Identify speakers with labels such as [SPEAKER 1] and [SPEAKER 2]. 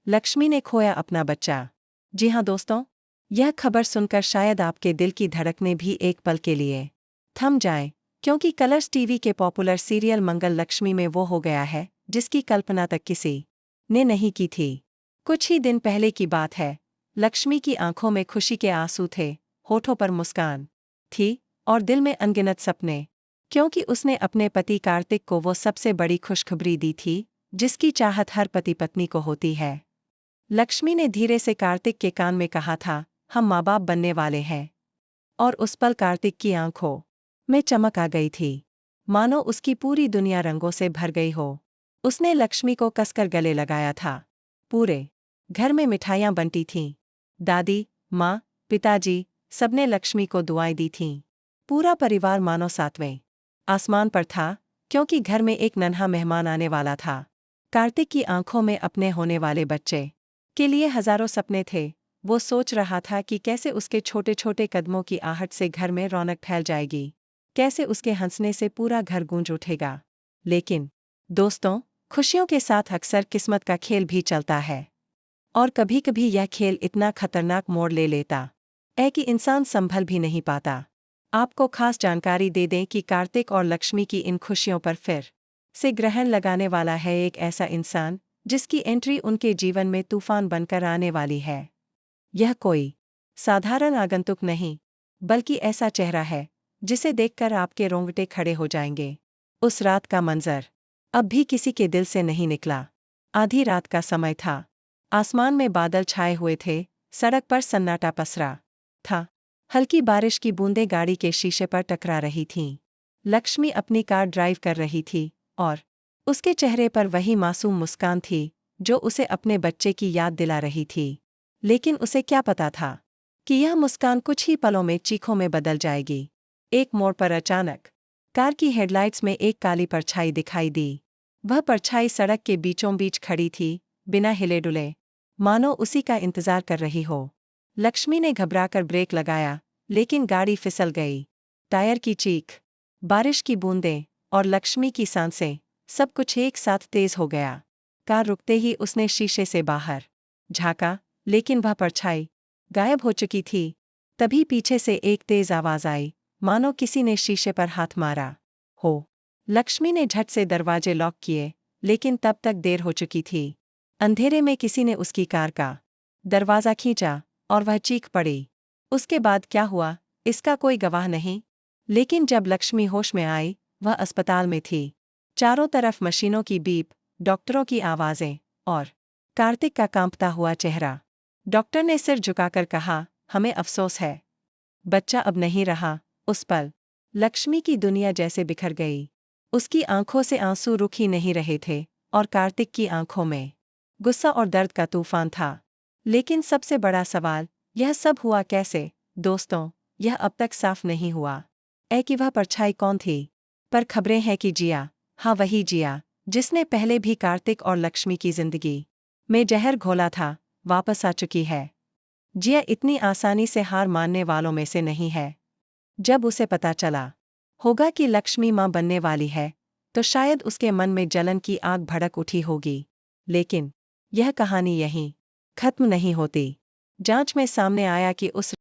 [SPEAKER 1] लक्ष्मी ने खोया अपना बच्चा। जी हाँ दोस्तों, यह खबर सुनकर शायद आपके दिल की धड़कनें भी एक पल के लिए थम जाएं, क्योंकि कलर्स टीवी के पॉपुलर सीरियल मंगल लक्ष्मी में वो हो गया है जिसकी कल्पना तक किसी ने नहीं की थी। कुछ ही दिन पहले की बात है। लक्ष्मी की आंखों में खुशी के आंसू थे, होठों पर मुस्कान थी और दिल में अनगिनत सपने, क्योंकि उसने अपने पति कार्तिक को वो सबसे बड़ी खुशखबरी दी थी जिसकी चाहत हर पति पत्नी को होती है। लक्ष्मी ने धीरे से कार्तिक के कान में कहा था, हम माँ बाप बनने वाले हैं। और उस पल कार्तिक की आंखों में चमक आ गई थी, मानो उसकी पूरी दुनिया रंगों से भर गई हो। उसने लक्ष्मी को कसकर गले लगाया था। पूरे घर में मिठाइयाँ बंटी थीं। दादी, माँ, पिताजी सबने लक्ष्मी को दुआएं दी थीं। पूरा परिवार मानो सातवें आसमान पर था, क्योंकि घर में एक नन्हा मेहमान आने वाला था। कार्तिक की आंखों में अपने होने वाले बच्चे के लिए हजारों सपने थे। वो सोच रहा था कि कैसे उसके छोटे छोटे कदमों की आहट से घर में रौनक फैल जाएगी, कैसे उसके हंसने से पूरा घर गूंज उठेगा। लेकिन दोस्तों, खुशियों के साथ अक्सर किस्मत का खेल भी चलता है। और कभी कभी यह खेल इतना खतरनाक मोड़ ले लेता है कि इंसान संभल भी नहीं पाता। आपको खास जानकारी दे दें कि कार्तिक और लक्ष्मी की इन खुशियों पर फिर से ग्रहण लगाने वाला है एक ऐसा इंसान जिसकी एंट्री उनके जीवन में तूफान बनकर आने वाली है। यह कोई साधारण आगंतुक नहीं, बल्कि ऐसा चेहरा है जिसे देखकर आपके रोंगटे खड़े हो जाएंगे। उस रात का मंजर अब भी किसी के दिल से नहीं निकला। आधी रात का समय था। आसमान में बादल छाए हुए थे, सड़क पर सन्नाटा पसरा था। हल्की बारिश की बूंदें गाड़ी के शीशे पर टकरा रही थीं। लक्ष्मी अपनी कार ड्राइव कर रही थी और उसके चेहरे पर वही मासूम मुस्कान थी जो उसे अपने बच्चे की याद दिला रही थी। लेकिन उसे क्या पता था कि यह मुस्कान कुछ ही पलों में चीखों में बदल जाएगी। एक मोड़ पर अचानक कार की हेडलाइट्स में एक काली परछाई दिखाई दी। वह परछाई सड़क के बीचों बीच खड़ी थी, बिना हिले डुले, मानो उसी का इंतजार कर रही हो। लक्ष्मी ने घबराकर ब्रेक लगाया, लेकिन गाड़ी फिसल गई। टायर की चीख, बारिश की बूंदें और लक्ष्मी की सांसें, सब कुछ एक साथ तेज हो गया। कार रुकते ही उसने शीशे से बाहर झांका, लेकिन वह परछाई गायब हो चुकी थी। तभी पीछे से एक तेज आवाज आई, मानो किसी ने शीशे पर हाथ मारा हो। लक्ष्मी ने झट से दरवाजे लॉक किए, लेकिन तब तक देर हो चुकी थी। अंधेरे में किसी ने उसकी कार का दरवाजा खींचा और वह चीख पड़ी। उसके बाद क्या हुआ, इसका कोई गवाह नहीं। लेकिन जब लक्ष्मी होश में आई, वह अस्पताल में थी। चारों तरफ मशीनों की बीप, डॉक्टरों की आवाजें और कार्तिक का कांपता हुआ चेहरा। डॉक्टर ने सिर झुकाकर कहा, हमें अफसोस है, बच्चा अब नहीं रहा। उस पल लक्ष्मी की दुनिया जैसे बिखर गई। उसकी आंखों से आंसू रुक ही नहीं रहे थे और कार्तिक की आंखों में गुस्सा और दर्द का तूफान था। लेकिन सबसे बड़ा सवाल, यह सब हुआ कैसे? दोस्तों, यह अब तक साफ नहीं हुआ कि वह परछाई कौन थी। पर खबरें हैं कि जिया, हाँ वही जिया, जिसने पहले भी कार्तिक और लक्ष्मी की जिंदगी में जहर घोला था, वापस आ चुकी है। जिया इतनी आसानी से हार मानने वालों में से नहीं है। जब उसे पता चला होगा कि लक्ष्मी मां बनने वाली है, तो शायद उसके मन में जलन की आग भड़क उठी होगी। लेकिन यह कहानी यहीं खत्म नहीं होती। जांच में सामने आया कि उस